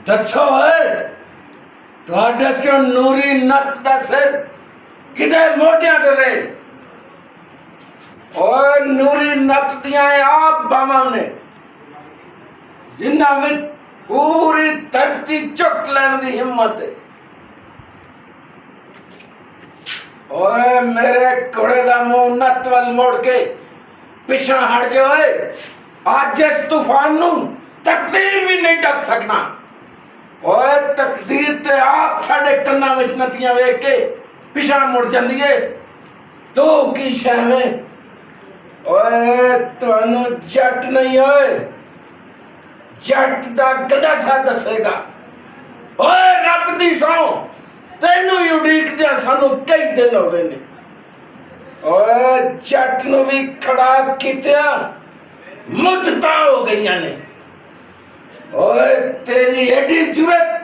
दसो है ਤੁਹਾਡੇ ਚੋਂ ਨੂਰੀ ਨੱਤ ਦਾ ਸਿਰ ਕਿਦੇ ਮੋਢਿਆਂ ਤੇ ਰਹੇ। ਓਏ ਨੂਰੀ ਨੱਤ ਦੀਆਂ ਆਪ ਬਾਵਾਂ ਨੇ ਜਿਨ੍ਹਾਂ ਵਿੱਚ ਪੂਰੀ ਧਰਤੀ ਚੁੱਕ ਲੈਣ ਦੀ ਹਿੰਮਤ ਹੈ। ਓਏ ਮੇਰੇ ਘੋੜੇ ਦਾ ਮੂੰਹ ਨੱਤ ਵੱਲ ਮੋੜ ਕੇ ਪਿਛਾਂ ਹਟ ਜਾਏ। ਅੱਜ ਇਸ ਤੂਫਾਨ ਨੂੰ ਤਕਦੀਰ ਵੀ ਨਹੀਂ ਢਕ ਸਕਣਾ। ਓਏ ਤਕਦੀਰ ਤੇ ਆਪ ਸਾਡੇ ਕੰਨਾਂ ਵਿੱਚ ਨਤੀਆਂ ਵੇਖ ਕੇ ਪਿਛਾਂ ਮੁੜ ਜਾਂਦੀ ਏ। ਤੂੰ ਕੀ ਸ਼ੈਵੇਂ? ਓਏ ਤੁਹਾਨੂੰ ਜੱਟ ਨਹੀਂ ਓਏ ਜੱਟ ਦਾ ਗੰਡਾਸਾ ਦੱਸੇਗਾ। ਓਏ ਰੱਬ ਦੀ ਸਹੁੰ ਤੈਨੂੰ ਹੀ ਉਡੀਕਦਿਆਂ ਸਾਨੂੰ ਕਈ ਦਿਨ ਹੋ ਗਏ ਨੇ। ਓਏ ਜੱਟ ਨੂੰ ਵੀ ਖੜਾ ਕੀਤਿਆਂ ਮੁੱਦਤਾਂ ਹੋ ਗਈਆਂ ਨੇ। ਓਏ ਤੇਰੀ ਐਡੀ ਜੁਰਤ